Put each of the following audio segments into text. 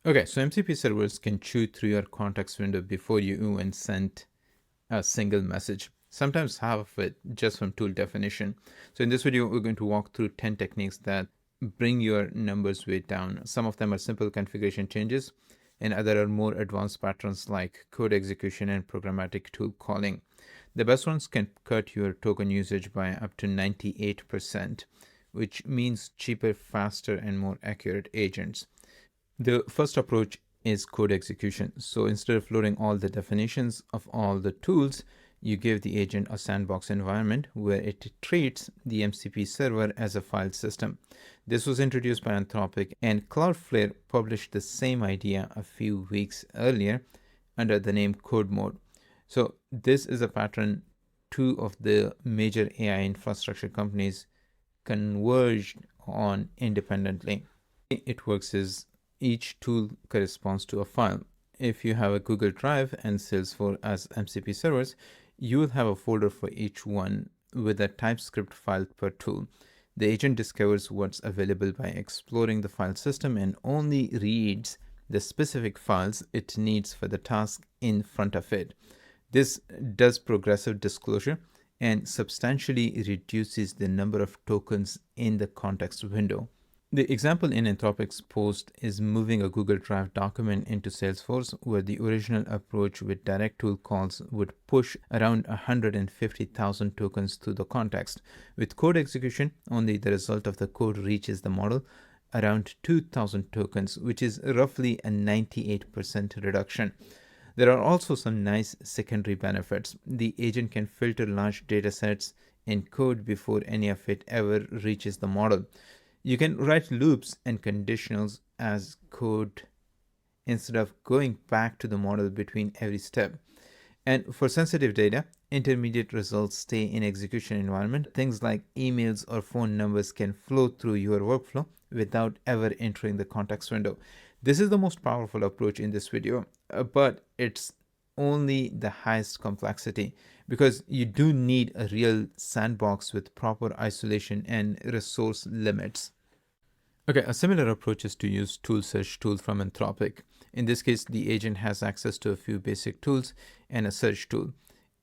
Okay, so MCP servers can chew through your context window before you even send a single message, sometimes half of it just from tool definition. So in this video, we're going to walk through 10 techniques that bring your numbers way down. Some of them are simple configuration changes, and other are more advanced patterns like code execution and programmatic tool calling. The best ones can cut your token usage by up to 98%, which means cheaper, faster, and more accurate agents. The first approach is code execution. So instead of loading all the definitions of all the tools, you give the agent a sandbox environment where it treats the MCP server as a file system. This was introduced by Anthropic, and Cloudflare published the same idea a few weeks earlier under the name code mode. So this is a pattern two of the major AI infrastructure companies converged on independently. It works as each tool corresponds to a file. If you have a Google Drive and Salesforce as MCP servers, you will have a folder for each one with a TypeScript file per tool. The agent discovers what's available by exploring the file system and only reads the specific files it needs for the task in front of it. This does progressive disclosure and substantially reduces the number of tokens in the context window. The example in Anthropic's post is moving a Google Drive document into Salesforce, where the original approach with direct tool calls would push around 150,000 tokens through the context. With code execution, only the result of the code reaches the model, around 2,000 tokens, which is roughly a 98% reduction. There are also some nice secondary benefits. The agent can filter large datasets in code before any of it ever reaches the model. You can write loops and conditionals as code instead of going back to the model between every step. And for sensitive data, intermediate results stay in execution environment. Things like emails or phone numbers can flow through your workflow without ever entering the context window. This is the most powerful approach in this video, but it's only the highest complexity, because you do need a real sandbox with proper isolation and resource limits. Okay, a similar approach is to use tool search tool from Anthropic. In this case, the agent has access to a few basic tools and a search tool.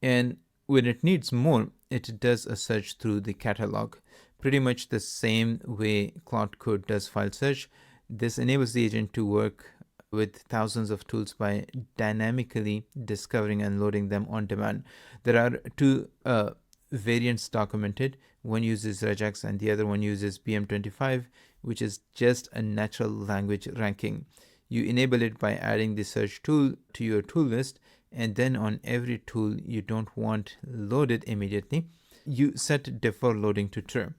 And when it needs more, it does a search through the catalog. Pretty much the same way Cloud Code does file search. This enables the agent to work with thousands of tools by dynamically discovering and loading them on demand. There are two variants documented. One uses regex and the other one uses BM25, which is just a natural language ranking. You enable it by adding the search tool to your tool list, and then on every tool you don't want loaded immediately, you set defer loading to true.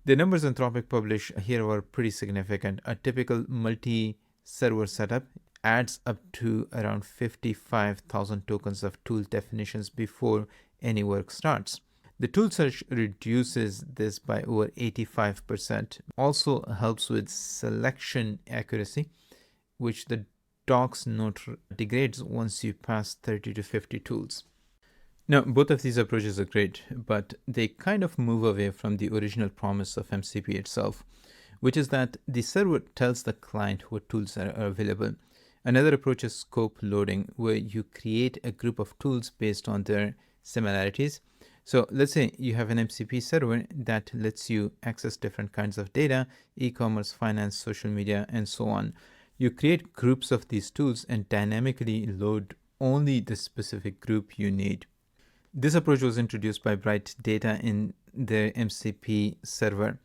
The numbers Anthropic publish here are pretty significant. A typical multi-server setup adds up to around 55,000 tokens of tool definitions before any work starts. The tool search reduces this by over 85%. Also helps with selection accuracy, which the docs note degrades once you pass 30 to 50 tools. Now, both of these approaches are great, but they kind of move away from the original promise of MCP itself, which is that the server tells the client what tools are available. Another approach is scope loading, where you create a group of tools based on their similarities. So let's say you have an MCP server that lets you access different kinds of data, e-commerce, finance, social media, and so on. You create groups of these tools and dynamically load only the specific group you need. This approach was introduced by Bright Data in their MCP server.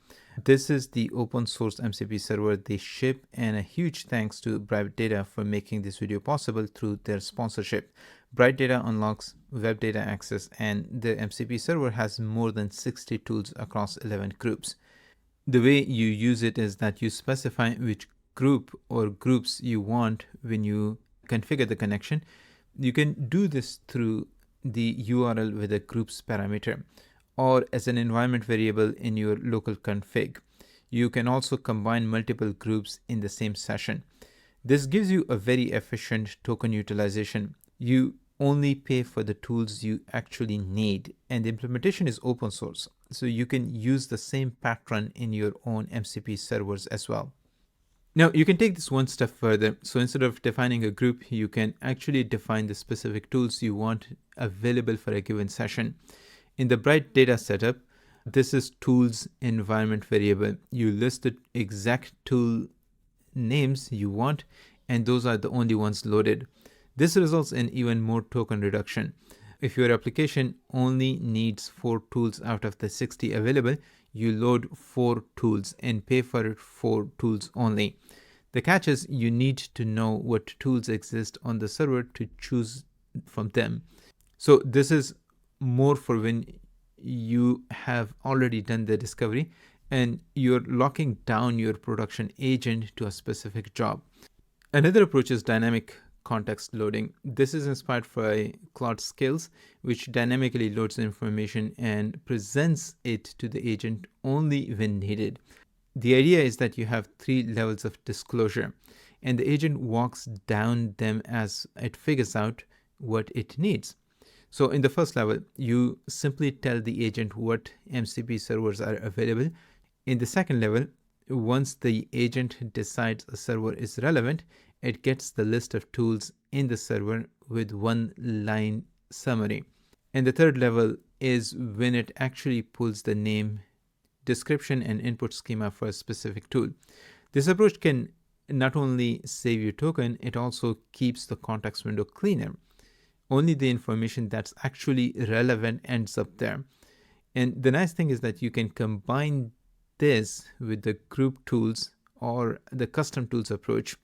This is the open source MCP server they ship, and a huge thanks to Bright Data for making this video possible through their sponsorship. Bright Data unlocks web data access, and the MCP server has more than 60 tools across 11 groups. The way you use it is that you specify which group or groups you want when you configure the connection. You can do this through the URL with a groups parameter, or as an environment variable in your local config. You can also combine multiple groups in the same session. This gives you a very efficient token utilization. You only pay for the tools you actually need, and the implementation is open source, so you can use the same pattern in your own MCP servers as well. Now, you can take this one step further. So instead of defining a group, you can actually define the specific tools you want available for a given session. In the Bright data setup, this is tools environment variable. You list the exact tool names you want, and those are the only ones loaded. This results in even more token reduction. If your application only needs 4 tools out of the 60 available, you load 4 tools and pay for 4 tools only. The catch is you need to know what tools exist on the server to choose from them. So this is more for when you have already done the discovery and you're locking down your production agent to a specific job. Another approach is dynamic context loading. This is inspired by Claude Skills, which dynamically loads information and presents it to the agent only when needed. The idea is that you have 3 levels of disclosure, and the agent walks down them as it figures out what it needs. So in the first level, you simply tell the agent what MCP servers are available. In the second level, once the agent decides a server is relevant, it gets the list of tools in the server with 1-line summary. And the third level is when it actually pulls the name, description, and input schema for a specific tool. This approach can not only save you token, it also keeps the context window cleaner. Only the information that's actually relevant ends up there. And the nice thing is that you can combine this with the group tools or the custom tools approach.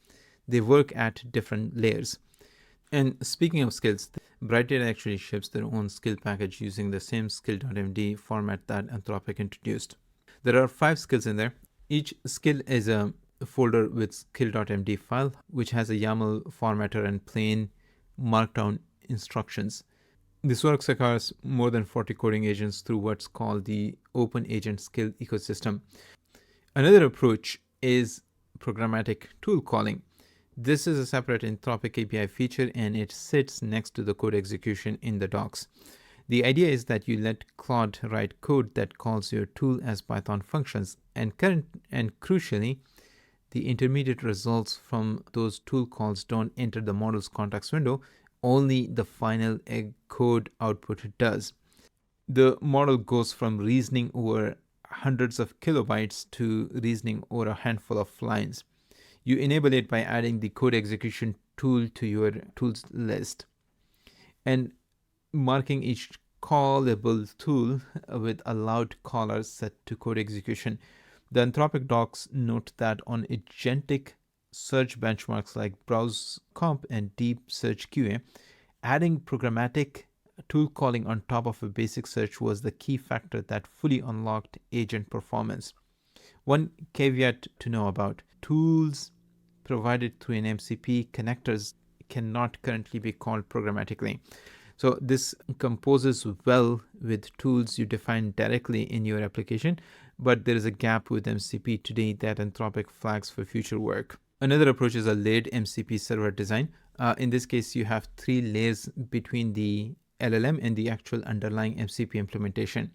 They work at different layers. And speaking of skills, Bright Data actually ships their own skill package using the same Skill.md format that Anthropic introduced. There are 5 skills in there. Each skill is a folder with Skill.md file, which has a YAML formatter and plain markdown instructions. This works across more than 40 coding agents through what's called the Open Agent Skill ecosystem. Another approach is programmatic tool calling. This is a separate Anthropic API feature, and it sits next to the code execution in the docs. The idea is that you let Claude write code that calls your tool as Python functions, and crucially, the intermediate results from those tool calls don't enter the model's context window. Only the final code output does. The model goes from reasoning over hundreds of kilobytes to reasoning over a handful of lines. You enable it by adding the code execution tool to your tools list and marking each callable tool with allowed callers set to code execution. The Anthropic docs note that on agentic search benchmarks like Browse Comp and Deep Search QA, adding programmatic tool calling on top of a basic search was the key factor that fully unlocked agent performance. One caveat to know about: tools provided through an MCP connectors cannot currently be called programmatically. So this composes well with tools you define directly in your application, but there is a gap with MCP today that Anthropic flags for future work. Another approach is a layered MCP server design. In this case, you have 3 layers between the LLM and the actual underlying MCP implementation.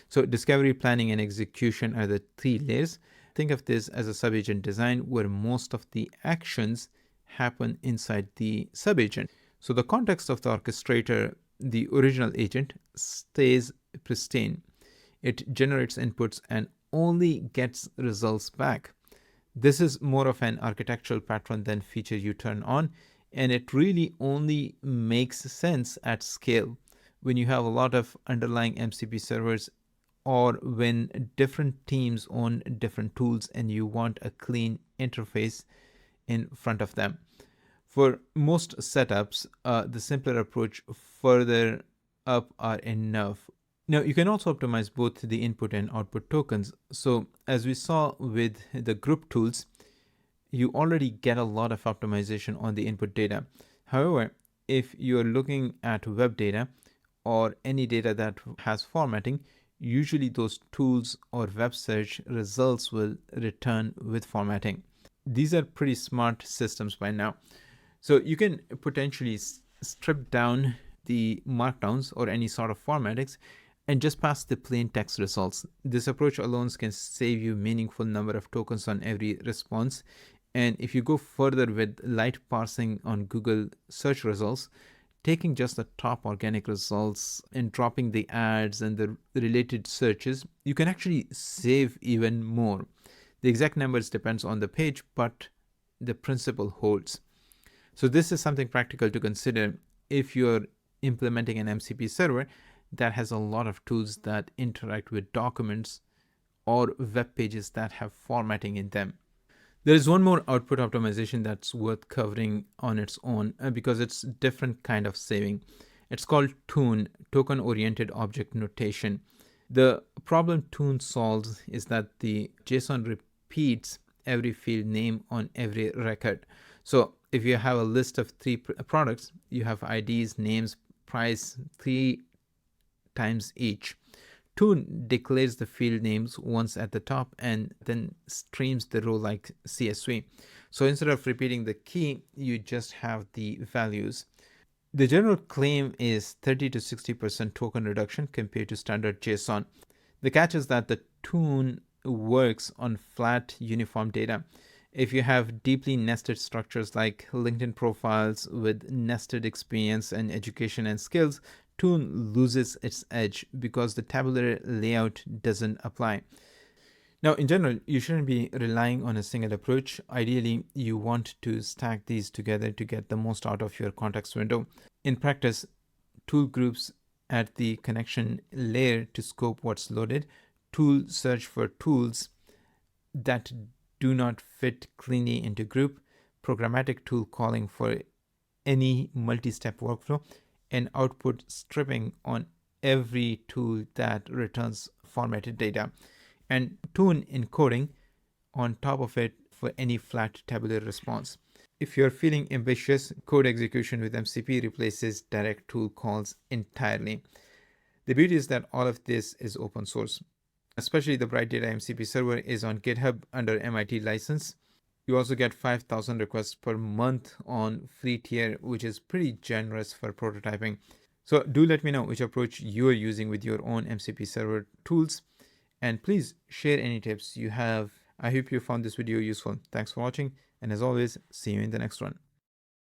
So discovery, planning, and execution are the 3 layers. Think of this as a subagent design where most of the actions happen inside the subagent. So the context of the orchestrator, the original agent, stays pristine. It generates inputs and only gets results back. This is more of an architectural pattern than feature you turn on, and it really only makes sense at scale when you have a lot of underlying MCP servers or when different teams own different tools and you want a clean interface in front of them. For most setups, the simpler approach further up are enough. Now, you can also optimize both the input and output tokens. So as we saw with the group tools, you already get a lot of optimization on the input data. However, if you're looking at web data or any data that has formatting, usually those tools or web search results will return with formatting. These are pretty smart systems by now. So you can potentially strip down the markdowns or any sort of formatics and just pass the plain text results. This approach alone can save you meaningful number of tokens on every response, And if you go further with light parsing on Google search results, taking just the top organic results and dropping the ads and the related searches, you can actually save even more. The exact numbers depends on the page, but the principle holds. So this is something practical to consider if you're implementing an MCP server that has a lot of tools that interact with documents or web pages that have formatting in them. There is one more output optimization that's worth covering on its own because it's different kind of saving. It's called Tune, Token Oriented Object Notation. The problem Tune solves is that the JSON repeats every field name on every record. So if you have a list of three products, you have IDs, names, price 3 times each. Tune declares the field names once at the top and then streams the row like CSV. So instead of repeating the key, you just have the values. The general claim is 30 to 60% token reduction compared to standard JSON. The catch is that the Tune works on flat, uniform data. If you have deeply nested structures like LinkedIn profiles with nested experience and education and skills, Tune loses its edge because the tabular layout doesn't apply. Now, in general, you shouldn't be relying on a single approach. Ideally, you want to stack these together to get the most out of your context window. In practice, tool groups at the connection layer to scope what's loaded, tool search for tools that do not fit cleanly into group, programmatic tool calling for any multi-step workflow, and output stripping on every tool that returns formatted data, and Tune encoding on top of it for any flat tabular response. If you're feeling ambitious, code execution with MCP replaces direct tool calls entirely. The beauty is that all of this is open source. Especially the Bright Data MCP server is on GitHub under MIT license. You also get 5,000 requests per month on free tier, which is pretty generous for prototyping. So do let me know which approach you are using with your own MCP server tools. And please share any tips you have. I hope you found this video useful. Thanks for watching. And as always, see you in the next one.